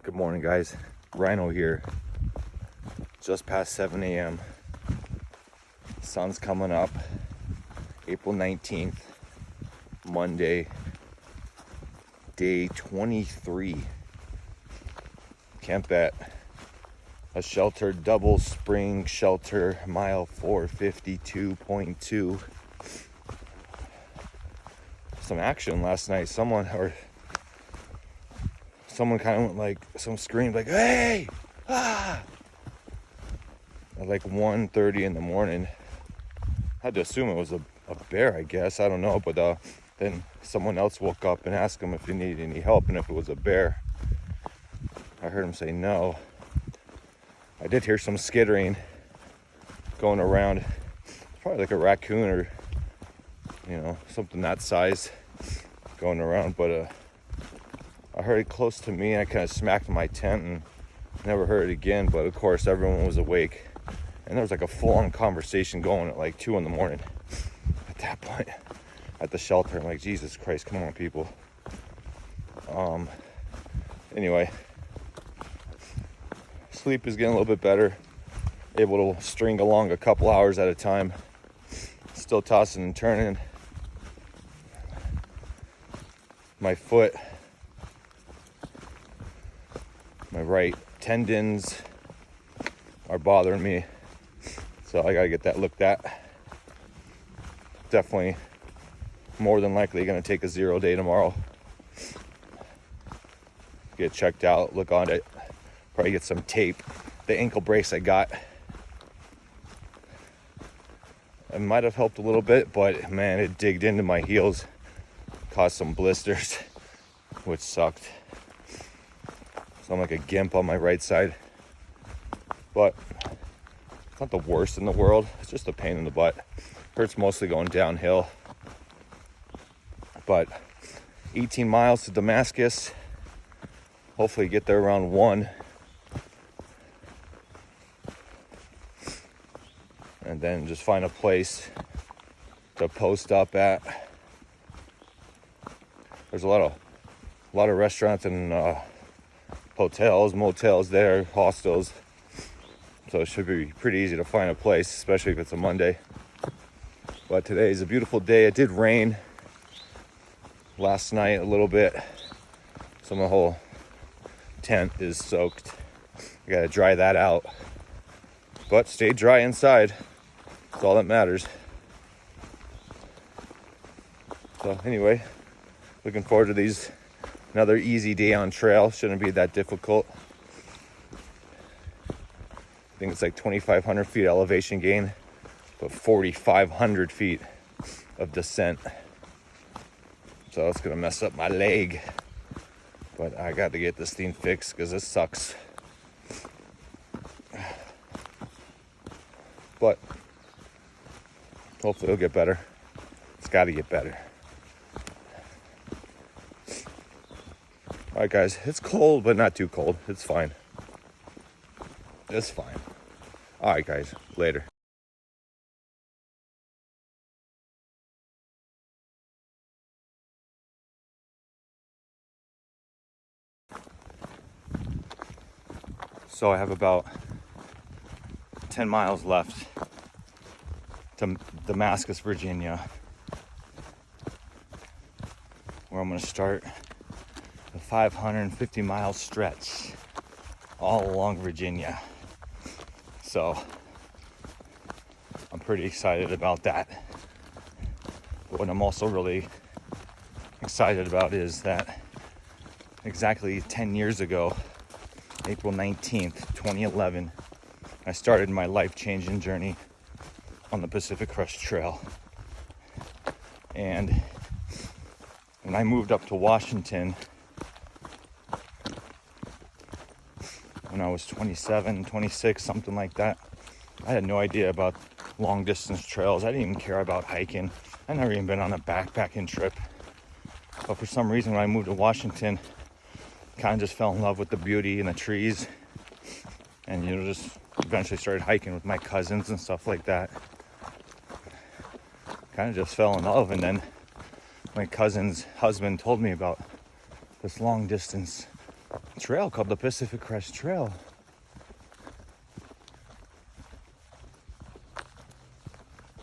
Good morning, guys. Rhino here. Just past 7 a.m. Sun's coming up. April 19th, Monday, day 23. Camp at a sheltered double spring shelter, mile 452.2. Some action last night. Someone kind of went like, some screamed like, "Hey! Ah!" At like 1:30 in the morning. I had to assume it was a bear, I guess. I don't know. But then someone else woke up and asked him if he needed any help and if it was a bear. I heard him say no. I did hear some skittering going around. Probably like a raccoon or, something that size going around. But I heard it close to me and I kind of smacked my tent and never heard it again. But of course, everyone was awake. And there was like a full-on conversation going at like 2 in the morning at that point at the shelter. I'm like, Jesus Christ, come on, people. Anyway, sleep is getting a little bit better. Able to string along a couple hours at a time. Still tossing and turning. My foot, my right tendons are bothering me. So I gotta get that looked at. Definitely more than likely gonna take a 0 day tomorrow. Get checked out, look on it. Probably get some tape. The ankle brace I got, it might have helped a little bit, but man, it digged into my heels. Caused some blisters, which sucked. So I'm like a gimp on my right side. But it's not the worst in the world. It's just a pain in the butt. Hurts mostly going downhill. But 18 miles to Damascus. Hopefully get there around 1. And then just find a place to post up at. There's a lot of restaurants and hotels, motels there, hostels. So it should be pretty easy to find a place, especially if it's a Monday. But today is a beautiful day. It did rain last night a little bit. So my whole tent is soaked. I gotta dry that out. But stay dry inside. That's all that matters. So anyway, looking forward to another easy day on trail. Shouldn't be that difficult. I think it's like 2,500 feet elevation gain, but 4,500 feet of descent. So it's gonna mess up my leg. But I got to get this thing fixed because it sucks. But hopefully it'll get better. It's got to get better. All right, guys, it's cold, but not too cold. It's fine. It's fine. All right, guys, later. So I have about 10 miles left to Damascus, Virginia, where I'm going to start a 550-mile stretch all along Virginia. So I'm pretty excited about that. But what I'm also really excited about is that exactly 10 years ago, April 19th, 2011, I started my life-changing journey on the Pacific Crest Trail. And when I moved up to Washington, when I was 27, 26, something like that, I had no idea about long distance trails. I didn't even care about hiking. I never even been on a backpacking trip. But for some reason, when I moved to Washington, kind of just fell in love with the beauty and the trees, and just eventually started hiking with my cousins and stuff like that. Kind of just fell in love, and then my cousin's husband told me about this long distance trail called the Pacific Crest Trail.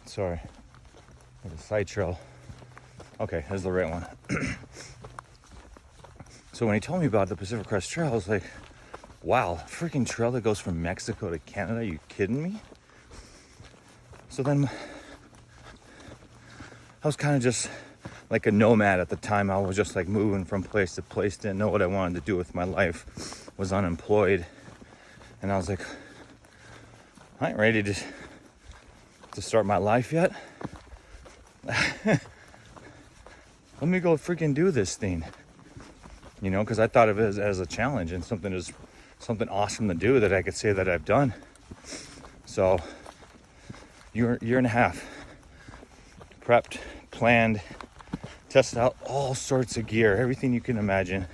Sorry, there's a side trail. Okay, that's the right one. So when he told me about the Pacific Crest Trail, I was like, wow, freaking trail that goes from Mexico to Canada, are you kidding me? So then I was kind of just like a nomad at the time. I was just like moving from place to place, didn't know what I wanted to do with my life, was unemployed. And I was like, I ain't ready to start my life yet. Let me go freaking do this thing. You know, because I thought of it as a challenge and something awesome to do that I could say that I've done. So, year and a half, prepped, planned, tested out all sorts of gear, everything you can imagine.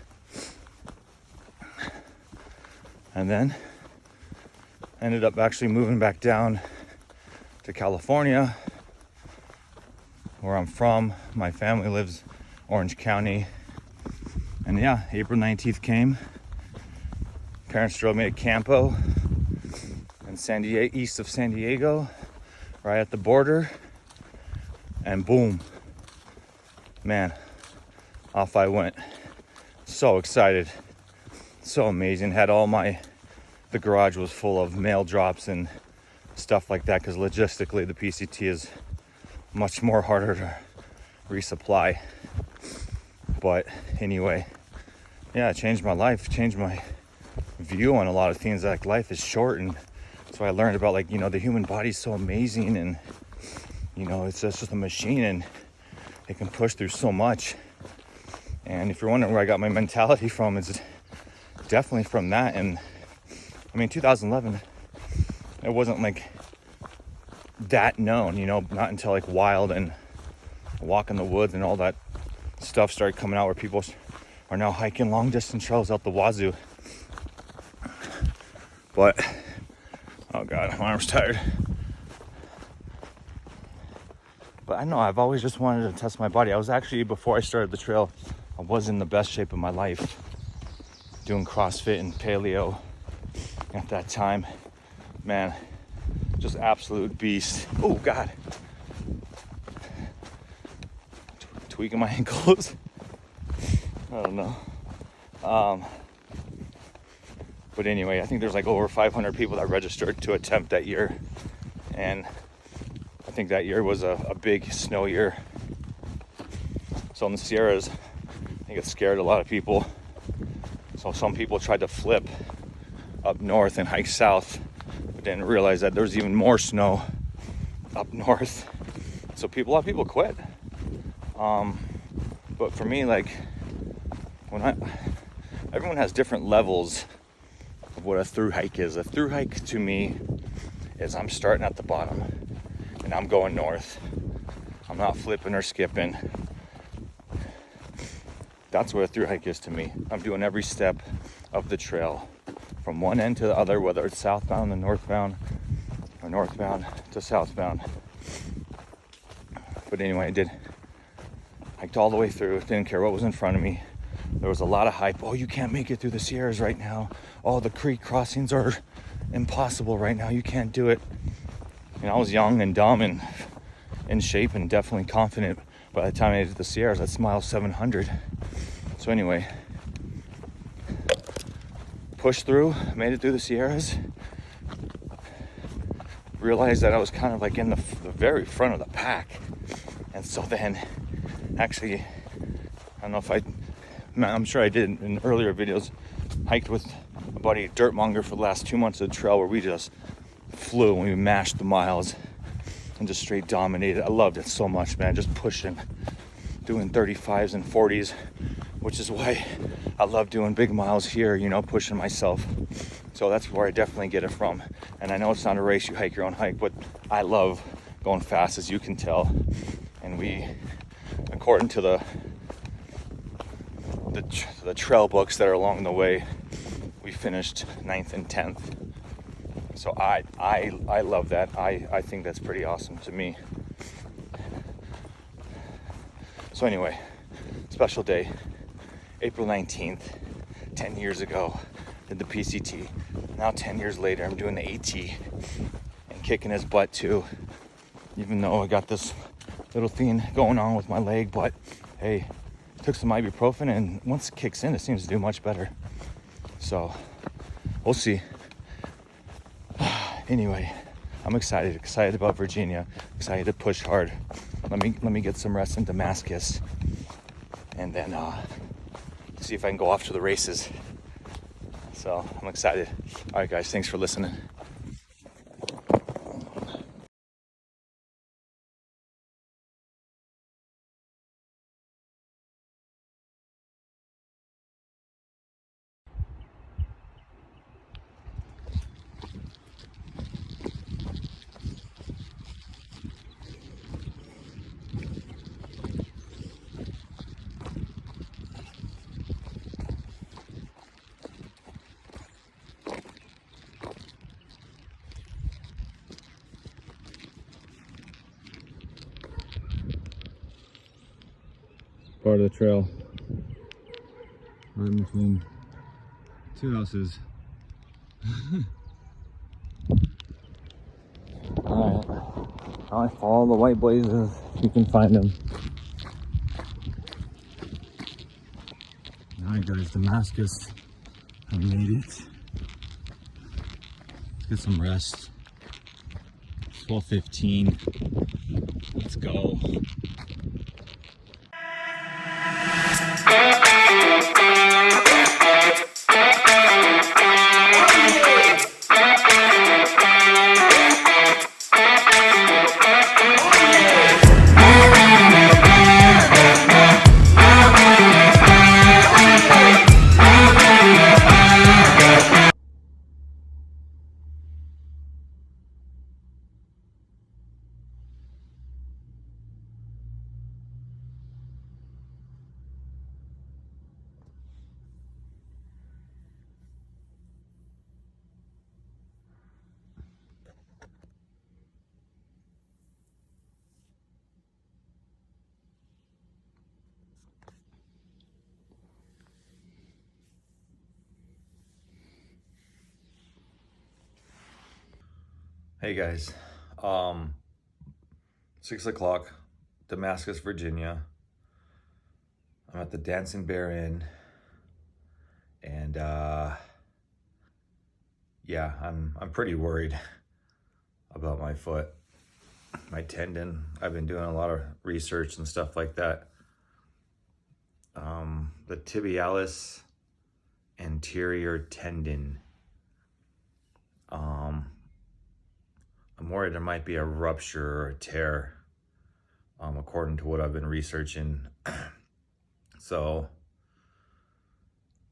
And then ended up actually moving back down to California, where I'm from. My family lives Orange County. And yeah, April 19th came. Parents drove me to Campo in San Diego, east of San Diego, right at the border. And boom, man, off I went. So excited, so amazing. Had the garage was full of mail drops and stuff like that, because logistically the PCT is much more harder to resupply. But anyway, yeah, it changed my life, changed my view on a lot of things. Like, life is short, and so I learned about, like, you know, the human body is so amazing, and you know, it's just a machine, and it can push through so much. And if you're wondering where I got my mentality from, it's definitely from that. And I mean, 2011, it wasn't like that known, you know, not until like Wild and Walk in the Woods and all that stuff started coming out, where people are now hiking long distance trails out the wazoo. But oh god, my arm's tired. But I know I've always just wanted to test my body. I was actually, before I started the trail, I was in the best shape of my life, doing CrossFit and paleo at that time. Man, just absolute beast. Oh god, tweaking my ankles. I don't know. But anyway, I think there's like over 500 people that registered to attempt that year. And I think that year was a big snow year. So in the Sierras, I think it scared a lot of people. So some people tried to flip up north and hike south, but didn't realize that there's even more snow up north. So a lot of people quit. But for me, like, everyone has different levels of what a through hike is. A through hike to me is I'm starting at the bottom and I'm going north. I'm not flipping or skipping. That's what a through hike is to me. I'm doing every step of the trail from one end to the other, whether it's southbound to northbound or northbound to southbound. But anyway, hiked all the way through, didn't care what was in front of me. There was a lot of hype. Oh, you can't make it through the Sierras right now. Oh, the creek crossings are impossible right now. You can't do it. And I was young and dumb and in shape and definitely confident. By the time I did the Sierras, that's mile 700. So anyway, pushed through, made it through the Sierras. Realized that I was kind of like in the very front of the pack. And so then, actually, I don't know if I'm sure I did in earlier videos, hiked with a buddy, Dirtmonger, for the last 2 months of the trail, where we just flew and we mashed the miles and just straight dominated. I loved it so much, man, just pushing, doing 35s and 40s, which is why I love doing big miles here, you know, pushing myself. So that's where I definitely get it from. And I know it's not a race, you hike your own hike, but I love going fast, as you can tell. And we, according to the trail books that are along the way, we finished 9th and 10th. So I love that. I think that's pretty awesome to me. So anyway, special day, April 19th, 10 years ago, did the PCT. Now 10 years later, I'm doing the AT and kicking his butt too. Even though I got this little thing going on with my leg, but hey, took some ibuprofen, and once it kicks in, it seems to do much better. So we'll see. Anyway, I'm excited about Virginia, excited to push hard. Let me get some rest in Damascus, and then see if I can go off to the races. So I'm excited. All right, guys, thanks for listening. Part of the trail, right in between two houses. Alright, I follow the white blazes if you can find them. Alright guys, Damascus, I made it. Let's get some rest. 12:15, let's go. Hey guys, 6 o'clock, Damascus, Virginia. I'm at the Dancing Bear Inn, and yeah, I'm pretty worried about my foot, my tendon. I've been doing a lot of research and stuff like that. The tibialis anterior tendon. I'm worried there might be a rupture or a tear, according to what I've been researching. So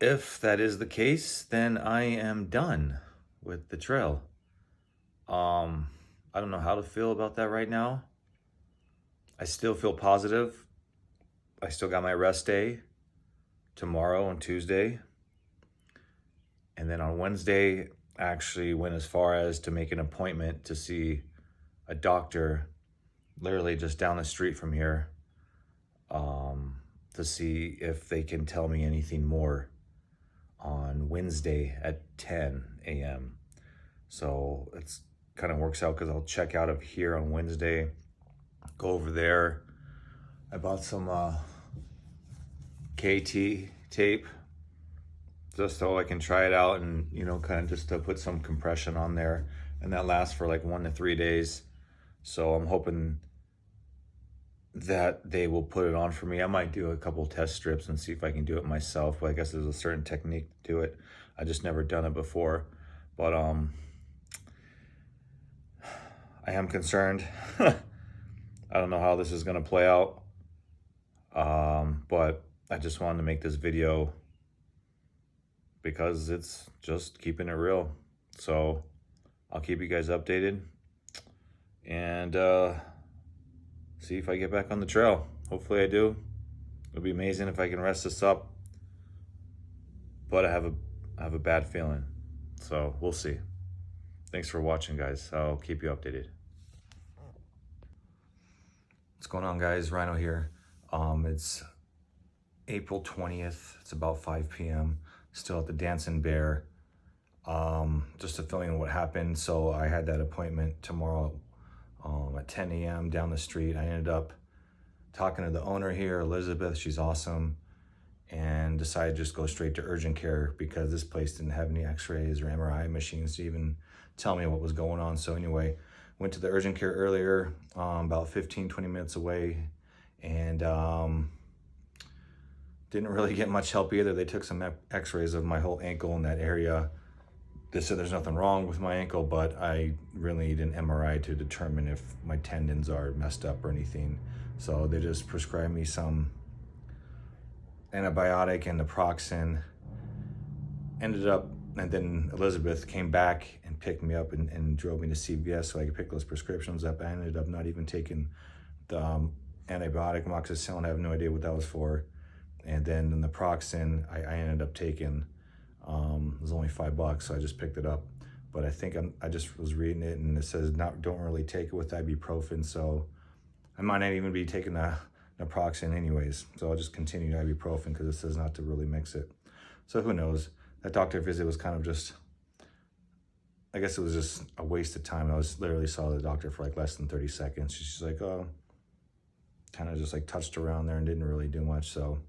if that is the case, then I am done with the trail. I don't know how to feel about that right now. I still feel positive. I still got my rest day tomorrow and Tuesday. And then on Wednesday, I actually went as far as to make an appointment to see a doctor literally just down the street from here, to see if they can tell me anything more on Wednesday at 10 a.m. So it's kind of works out because I'll check out of here on Wednesday, go over there. I bought some KT tape just so I can try it out, and kind of just to put some compression on there, and that lasts for like 1 to 3 days. So I'm hoping that they will put it on for me. I might do a couple test strips and see if I can do it myself, but I guess there's a certain technique to do it. I just never done it before, but I am concerned. I don't know how this is going to play out, but I just wanted to make this video because it's just keeping it real. So I'll keep you guys updated, and see if I get back on the trail. Hopefully I do. It'll be amazing if I can rest this up, but I have a bad feeling, so we'll see. Thanks for watching, guys. I'll keep you updated. What's going on, guys? Rhino here. It's April 20th. It's about 5 p.m. still at the Dancing Bear, just to fill in what happened. So I had that appointment tomorrow at 10 a.m. down the street. I ended up talking to the owner here, Elizabeth. She's awesome. And decided to just go straight to urgent care because this place didn't have any x-rays or MRI machines to even tell me what was going on. So anyway, went to the urgent care earlier, about 15, 20 minutes away, and didn't really get much help either. They took some x-rays of my whole ankle in that area. They said there's nothing wrong with my ankle, but I really need an MRI to determine if my tendons are messed up or anything. So they just prescribed me some antibiotic and naproxen. Ended up, and then Elizabeth came back and picked me up and drove me to CVS so I could pick those prescriptions up. I ended up not even taking the antibiotic, amoxicillin. I have no idea what that was for. And then the naproxen, I ended up taking. It was only $5, so I just picked it up. But I think I just was reading it, and it says don't really take it with ibuprofen. So I might not even be taking the naproxen anyways. So I'll just continue ibuprofen because it says not to really mix it. So who knows? That doctor visit was kind of just, I guess it was just a waste of time. I literally saw the doctor for like less than 30 seconds. She's like, oh, kind of just like touched around there and didn't really do much. So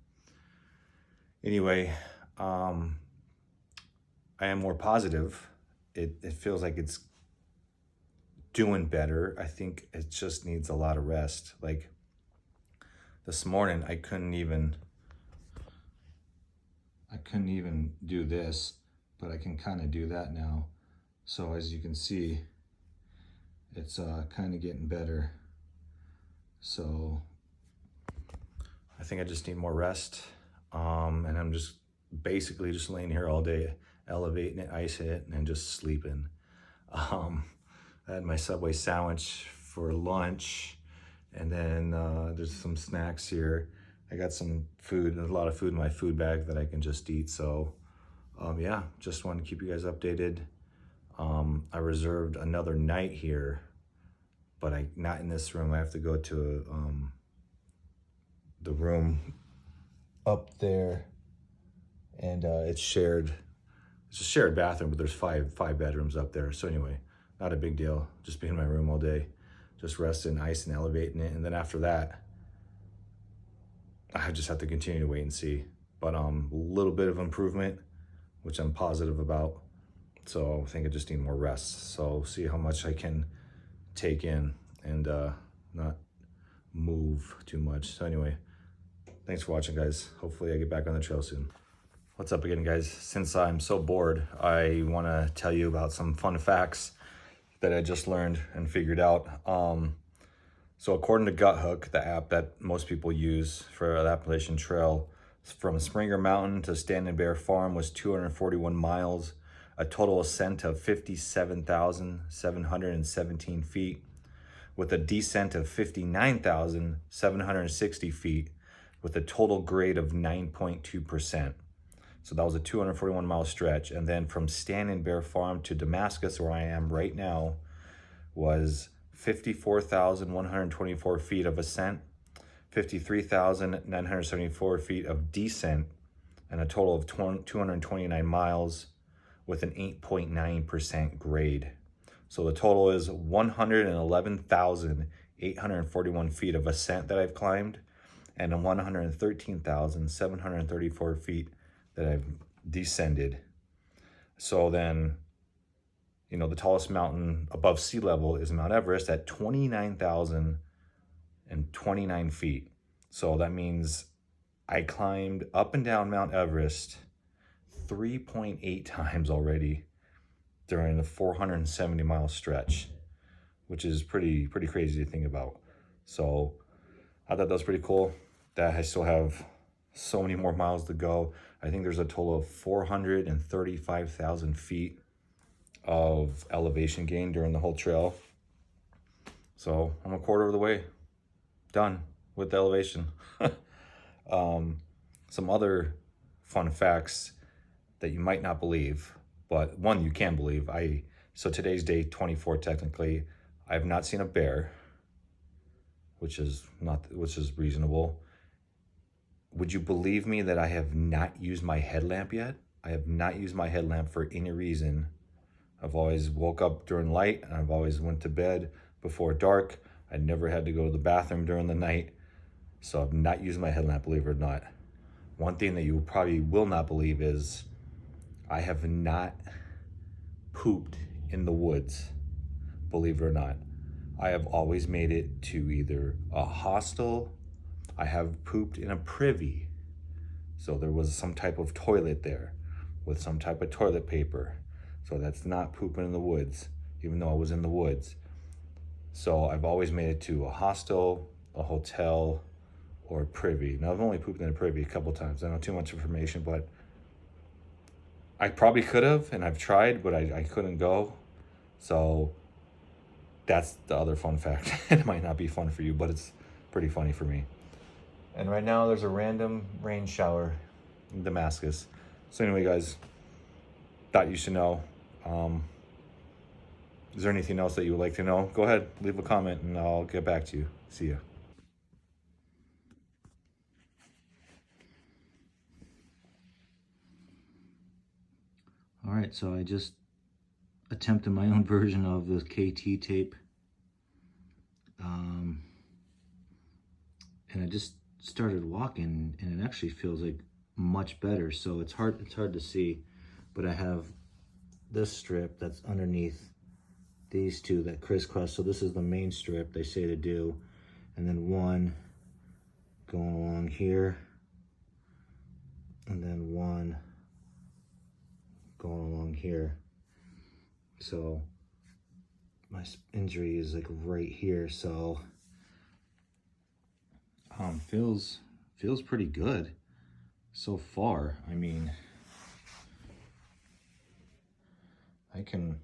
anyway, I am more positive. It feels like it's doing better. I think it just needs a lot of rest. Like this morning, I couldn't even do this, but I can kind of do that now. So as you can see, it's kind of getting better. So I think I just need more rest. And I'm just basically just laying here all day, elevating it, icing it, and just sleeping. I had my Subway sandwich for lunch, and then there's some snacks here. I got some food, there's a lot of food in my food bag that I can just eat. So yeah, just wanted to keep you guys updated. I reserved another night here, but not in this room. I have to go to the room up there, and it's shared. It's a shared bathroom, but there's five bedrooms up there. So anyway, not a big deal. Just be in my room all day, just resting, icing, elevating it, and then after that, I just have to continue to wait and see. But a little bit of improvement, which I'm positive about. So I think I just need more rest. So see how much I can take in and not move too much. So anyway, thanks for watching, guys. Hopefully I get back on the trail soon. What's up again, guys? Since I'm so bored, I want to tell you about some fun facts that I just learned and figured out. So according to GutHook, the app that most people use for the Appalachian Trail, from Springer Mountain to Standing Bear Farm was 241 miles, a total ascent of 57,717 feet, with a descent of 59,760 feet, with a total grade of 9.2%. So that was a 241 mile stretch. And then from Standing Bear Farm to Damascus, where I am right now, was 54,124 feet of ascent, 53,974 feet of descent, and a total of 229 miles with an 8.9% grade. So the total is 111,841 feet of ascent that I've climbed, and 113,734 feet that I've descended. So then, you know, the tallest mountain above sea level is Mount Everest at 29,029 feet. So that means I climbed up and down Mount Everest 3.8 times already during the 470 mile stretch, which is pretty crazy to think about. So I thought that was pretty cool that I still have so many more miles to go. I think there's a total of 435,000 feet of elevation gain during the whole trail. So I'm a quarter of the way done with the elevation. Some other fun facts that you might not believe, but one you can believe. So today's day 24 technically. I have not seen a bear, which is reasonable. Would you believe me that I have not used my headlamp yet? I have not used my headlamp for any reason. I've always woke up during light, and I've always went to bed before dark. I never had to go to the bathroom during the night. So I've not used my headlamp, believe it or not. One thing that you probably will not believe is I have not pooped in the woods, believe it or not. I have always made it to either a hostel. I have pooped in a privy. So there was some type of toilet there with some type of toilet paper. So that's not pooping in the woods, even though I was in the woods. So I've always made it to a hostel, a hotel, or a privy. Now I've only pooped in a privy a couple times. I don't know too much information, but I probably could have, and I've tried, but I couldn't go. So that's the other fun fact. It might not be fun for you, but it's pretty funny for me. And right now there's a random rain shower in Damascus. So anyway, guys, thought you should know. Is there anything else that you would like to know? Go ahead, leave a comment, and I'll get back to you. See ya. All right, so I just attempted my own version of the KT tape. And I just started walking, and it actually feels like much better. So it's hard to see, but I have this strip that's underneath these two that crisscross. So this is the main strip they say to do, and then one going along here, and then one going along here. So my injury is like right here, so feels pretty good so far. I mean, I can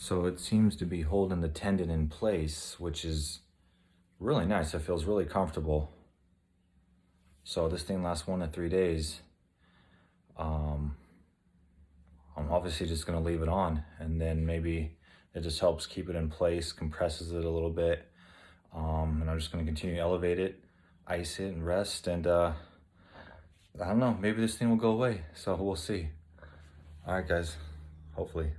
So it seems to be holding the tendon in place, which is really nice. It feels really comfortable. So this thing lasts 1 to 3 days. I'm obviously just gonna leave it on, and then maybe it just helps keep it in place, compresses it a little bit. And I'm just gonna continue to elevate it, ice it, and rest. And I don't know, maybe this thing will go away. So we'll see. All right, guys, hopefully.